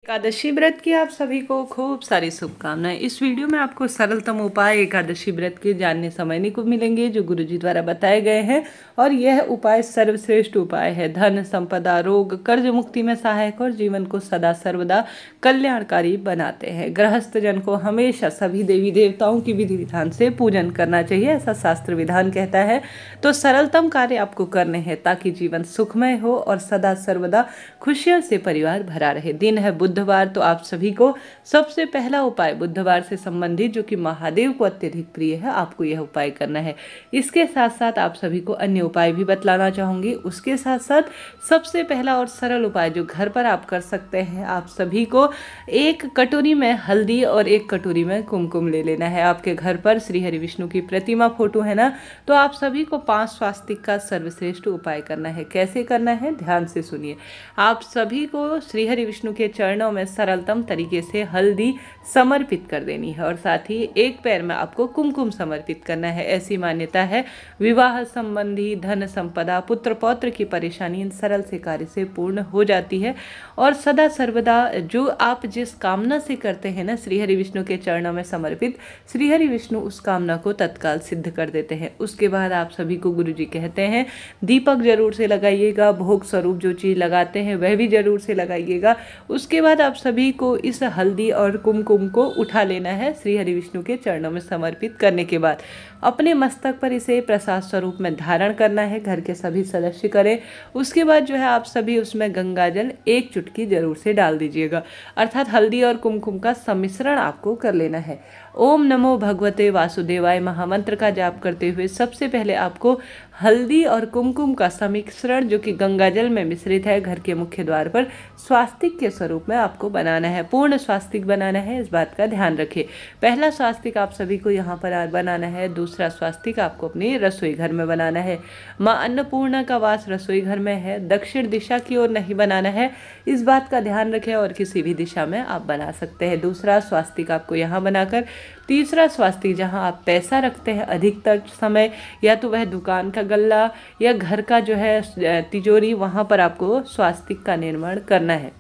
एकादशी व्रत की आप सभी को खूब सारी शुभकामनाएं। इस वीडियो में आपको सरलतम उपाय एकादशी व्रत के जानने समझने को मिलेंगे जो गुरुजी द्वारा बताए गए हैं। और यह उपाय सर्वश्रेष्ठ उपाय है। धन संपदा रोग कर्ज मुक्ति में सहायक और जीवन को सदा सर्वदा कल्याणकारी बनाते हैं। गृहस्थ जन को हमेशा सभी देवी देवताओं की विधि विधान से पूजन करना चाहिए, ऐसा शास्त्र विधान कहता है। तो सरलतम कार्य आपको करने हैं ताकि जीवन सुखमय हो और सदा सर्वदा खुशियों से परिवार भरा रहे। दिन है बुधवार, तो आप सभी को सबसे पहला उपाय बुधवार से संबंधित जो कि महादेव को अत्यधिक प्रिय है, आपको यह उपाय करना है। इसके साथ साथ आप सभी को अन्य उपाय भी बतलाना चाहूंगी। उसके साथ साथ सबसे पहला और सरल उपाय जो घर पर आप कर सकते हैं, आप सभी को एक कटोरी में हल्दी और एक कटोरी में कुमकुम ले लेना है। आपके घर पर श्री हरि विष्णु की प्रतिमा फोटो है ना, तो आप सभी को 5 स्वास्तिक का सर्वश्रेष्ठ उपाय करना है। कैसे करना है, ध्यान से सुनिए। आप सभी को श्री हरि विष्णु के चरणों में सरलतम तरीके से हल्दी समर्पित कर देनी है और साथ ही एक पैर में आपको कुमकुम समर्पित करना है। ऐसी मान्यता है, विवाह संबंधी धन संपदा पुत्र पौत्र की परेशानी इन सरल से कार्य से पूर्ण हो जाती है। और सदा सर्वदा जो आप जिस कामना से करते हैं ना, श्री हरि विष्णु के चरणों में समर्पित, श्री हरि विष्णु उस कामना को तत्काल सिद्ध कर देते हैं। उसके बाद आप सभी को गुरुजी कहते हैं दीपक जरूर से लगाइएगा, भोग स्वरूप जो चीज़ लगाते हैं वह भी जरूर से लगाइएगा। उसके बाद आप सभी को इस हल्दी और कुमकुम को उठा लेना है। श्री हरि विष्णु के चरणों में समर्पित करने के बाद अपने मस्तक पर इसे प्रसाद स्वरूप में धारण करना है। घर के सभी सदस्य करें। उसके बाद जो है आप सभी उसमें गंगा जल 1 चुटकी जरूर से डाल दीजिएगा, अर्थात हल्दी और कुमकुम का सम्मिश्रण आपको कर लेना है। ओम नमो भगवते वासुदेवाय महामंत्र का जाप करते हुए सबसे पहले आपको हल्दी और कुमकुम का सम्मिश्रण जो कि गंगा जल में मिश्रित है, घर के मुख्य द्वार पर स्वास्तिक के स्वरूप में आपको बनाना है। पूर्ण स्वास्तिक बनाना है, इस बात का ध्यान रखिए। पहला स्वास्तिक आप सभी को यहाँ पर बनाना है, दूसरा स्वास्तिक आपको अपनी रसोई घर में बनाना है। माँ अन्नपूर्णा का वास रसोई घर में है, दक्षिण दिशा की ओर नहीं बनाना है, इस बात का ध्यान रखें। और किसी भी दिशा में आप बना सकते हैं। दूसरा स्वास्तिक आपको यहाँ बनाकर, तीसरा स्वास्तिक जहाँ आप पैसा रखते हैं अधिकतर समय, या तो वह दुकान का गल्ला या घर का जो है तिजोरी, वहाँ पर आपको स्वास्तिक का निर्माण करना है।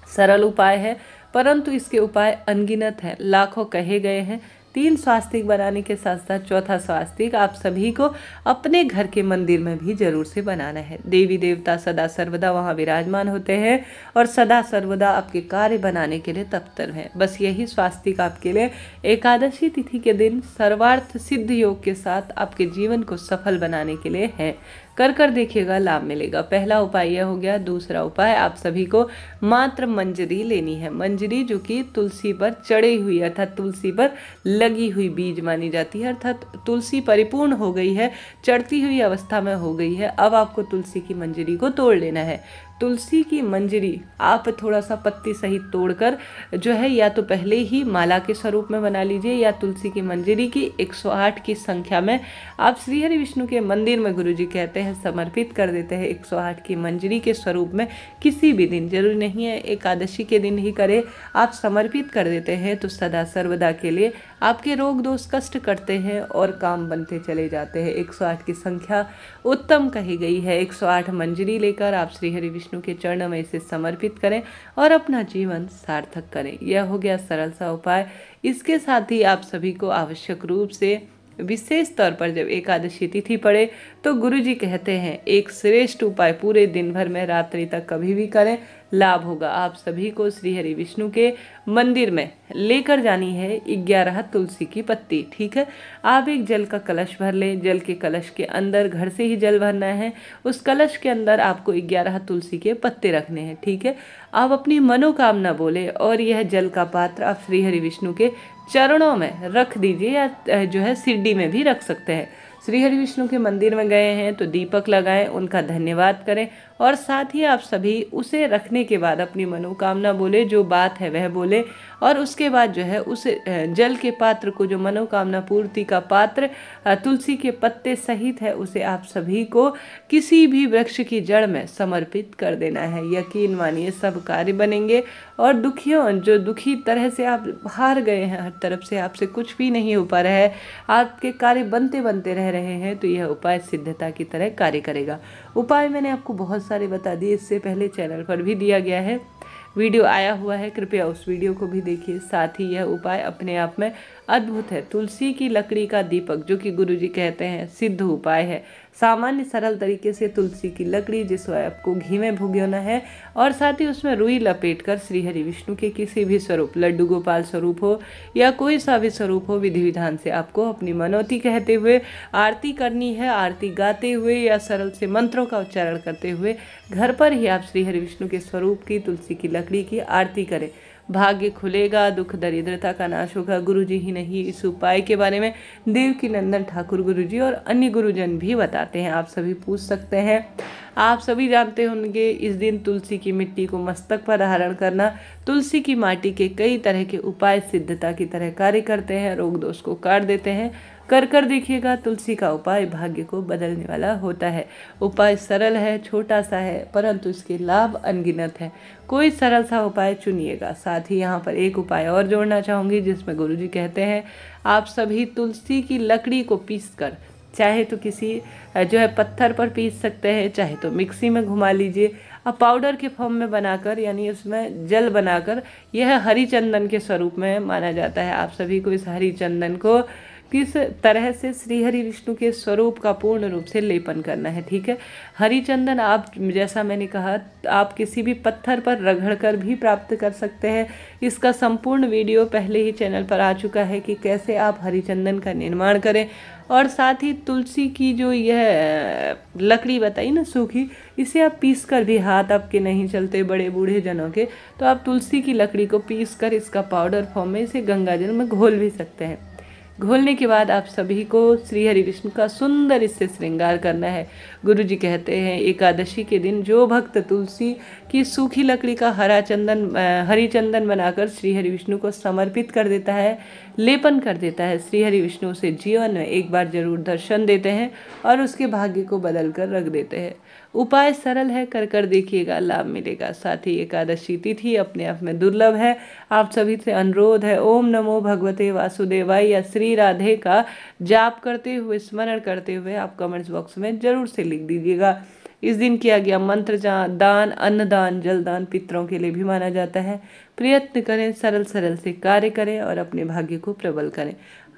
सरल उपाय है परंतु इसके उपाय अनगिनत हैं, लाखों कहे गए हैं। 3 स्वास्तिक बनाने के साथ साथ चौथा स्वास्तिक आप सभी को अपने घर के मंदिर में भी जरूर से बनाना है। देवी देवता सदा सर्वदा वहाँ विराजमान होते हैं और सदा सर्वदा आपके कार्य बनाने के लिए तत्पर हैं। बस यही स्वास्तिक आपके लिए एकादशी तिथि के दिन सर्वार्थ सिद्ध योग के साथ आपके जीवन को सफल बनाने के लिए है। कर देखिएगा, लाभ मिलेगा। पहला उपाय यह हो गया। दूसरा उपाय आप सभी को मात्र मंजरी लेनी है। मंजरी जो कि तुलसी पर चढ़ी हुई अर्थात तुलसी पर लगी हुई बीज मानी जाती है, अर्थात तुलसी परिपूर्ण हो गई है, चढ़ती हुई अवस्था में हो गई है। अब आपको तुलसी की मंजरी को तोड़ लेना है। तुलसी की मंजरी आप थोड़ा सा पत्ती सहित तोड़कर जो है या तो पहले ही माला के स्वरूप में बना लीजिए, या तुलसी की मंजरी की 108 की संख्या में आप श्री हरि विष्णु के मंदिर में गुरुजी कहते हैं समर्पित कर देते हैं। 108 की मंजरी के स्वरूप में किसी भी दिन, जरूरी नहीं है एकादशी के दिन ही करें, आप समर्पित कर देते हैं तो सदा सर्वदा के लिए आपके रोग दोष कष्ट करते हैं और काम बनते चले जाते हैं। 108 की संख्या उत्तम कही गई है। 108 मंजरी लेकर आप श्री हरि विष्णु के चरणों में इसे समर्पित करें और अपना जीवन सार्थक करें। यह हो गया सरल सा उपाय। इसके साथ ही आप सभी को आवश्यक रूप से विशेष तौर पर जब एकादशी तिथि पड़े तो गुरुजी कहते हैं एक श्रेष्ठ उपाय पूरे दिन भर में रात्रि तक कभी भी करें, लाभ होगा। आप सभी को श्री हरि विष्णु के मंदिर में लेकर जानी है 11 तुलसी की पत्ती, ठीक है। आप एक जल का कलश भर लें। जल के कलश के अंदर घर से ही जल भरना है। उस कलश के अंदर आपको 11 तुलसी के पत्ते रखने हैं, ठीक है। आप अपनी मनोकामना बोले और यह जल का पात्र आप श्री हरि विष्णु के चरणों में रख दीजिए, या जो है सिड्डी में भी रख सकते हैं। श्री हरि विष्णु के मंदिर में गए हैं तो दीपक लगाएं, उनका धन्यवाद करें और साथ ही आप सभी उसे रखने के बाद अपनी मनोकामना बोले, जो बात है वह बोले। और उसके बाद जो है उस जल के पात्र को, जो मनोकामना पूर्ति का पात्र तुलसी के पत्ते सहित है, उसे आप सभी को किसी भी वृक्ष की जड़ में समर्पित कर देना है। यकीन मानिए सब कार्य बनेंगे। और दुखियों, जो दुखी तरह से आप हार गए हैं, हर तरफ से आपसे कुछ भी नहीं हो पा रहा है, आपके कार्य बनते बनते रह रहे हैं, तो यह उपाय सिद्धता की तरह कार्य करेगा। उपाय मैंने आपको बहुत सारे बता दिए, इससे पहले चैनल पर भी दिया गया है। वीडियो आया हुआ है, कृपया उस वीडियो को भी देखिए। साथ ही यह उपाय अपने आप में अद्भुत है। तुलसी की लकड़ी का दीपक, जो कि गुरुजी कहते हैं सिद्ध उपाय है। सामान्य सरल तरीके से तुलसी की लकड़ी जिसको आपको घी में भुगोना है और साथ ही उसमें रुई लपेटकर श्री हरि विष्णु के किसी भी स्वरूप, लड्डू गोपाल स्वरूप हो या कोई सा भी स्वरूप हो, विधि विधान से आपको अपनी मनौती कहते हुए आरती करनी है। आरती गाते हुए या सरल से मंत्रों का उच्चारण करते हुए घर पर ही आप श्री हरि विष्णु के स्वरूप की तुलसी की लकड़ी की आरती करें। भाग्य खुलेगा, दुख दरिद्रता का नाश होगा। गुरुजी ही नहीं, इस उपाय के बारे में देवकी नंदन ठाकुर गुरुजी और अन्य गुरुजन भी बताते हैं। आप सभी पूछ सकते हैं। आप सभी जानते होंगे इस दिन तुलसी की मिट्टी को मस्तक पर धारण करना, तुलसी की माटी के कई तरह के उपाय सिद्धता की तरह कार्य करते हैं, रोग दोष को काट देते हैं। कर देखिएगा, तुलसी का उपाय भाग्य को बदलने वाला होता है। उपाय सरल है, छोटा सा है, परंतु इसके लाभ अनगिनत है। कोई सरल सा उपाय चुनिएगा। साथ ही यहाँ पर एक उपाय और जोड़ना चाहूँगी जिसमें गुरुजी कहते हैं आप सभी तुलसी की लकड़ी को पीस कर, चाहे तो किसी जो है पत्थर पर पीस सकते हैं, चाहे तो मिक्सी में घुमा लीजिए। अब पाउडर के फॉर्म में बनाकर, यानी उसमें जल बनाकर, यह हरी चंदन के स्वरूप में माना जाता है। आप सभी को इस हरी चंदन को किस तरह से श्री हरि विष्णु के स्वरूप का पूर्ण रूप से लेपन करना है, ठीक है। हरी चंदन आप, जैसा मैंने कहा, आप किसी भी पत्थर पर रगड़ कर भी प्राप्त कर सकते हैं। इसका संपूर्ण वीडियो पहले ही चैनल पर आ चुका है कि कैसे आप हरी चंदन का निर्माण करें। और साथ ही तुलसी की जो यह लकड़ी बताई ना सूखी, इसे आप पीस कर भी, हाथ आपके नहीं चलते बड़े बूढ़े जनों के, तो आप तुलसी की लकड़ी को पीस कर इसका पाउडर फॉर्म में इसे गंगा जल में घोल भी सकते हैं। घोलने के बाद आप सभी को श्री हरि विष्णु का सुंदर इससे श्रृंगार करना है। गुरुजी कहते हैं एकादशी के दिन जो भक्त तुलसी की सूखी लकड़ी का हरी चंदन बनाकर श्री हरि विष्णु को समर्पित कर देता है, लेपन कर देता है, श्री हरि विष्णु से जीवन में एक बार जरूर दर्शन देते हैं और उसके भाग्य को बदल कर रख देते हैं। उपाय सरल है, कर देखिएगा, लाभ मिलेगा। साथ ही एकादशी तिथि अपने आप में दुर्लभ है। आप सभी से अनुरोध है, ओम नमो भगवते वासुदेवाय या श्री राधे का जाप करते हुए, स्मरण करते हुए आप कमेंट्स बॉक्स में जरूर से लिख दीजिएगा। इस दिन किया गया मंत्र दान, अन्नदान, जलदान पितरों के लिए भी माना जाता है। प्रयत्न करें, सरल से कार्य करें और अपने भाग्य को प्रबल करें।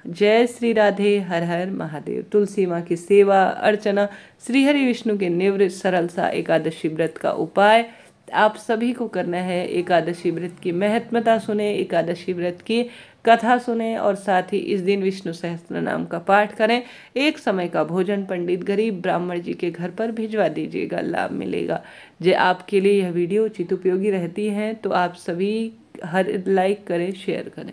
जय श्री राधे, हर हर महादेव। तुलसी माँ की सेवा अर्चना, श्री हरि विष्णु के निवृत्त सरल सा एकादशी व्रत का उपाय आप सभी को करना है। एकादशी व्रत की महत्वता सुने, एकादशी व्रत की कथा सुने और साथ ही इस दिन विष्णु सहस्त्र नाम का पाठ करें। एक समय का भोजन पंडित गरीब ब्राह्मण जी के घर पर भिजवा दीजिएगा, लाभ मिलेगा। जो आपके लिए यह वीडियो उचित उपयोगी रहती है तो आप सभी हर लाइक करें, शेयर करें।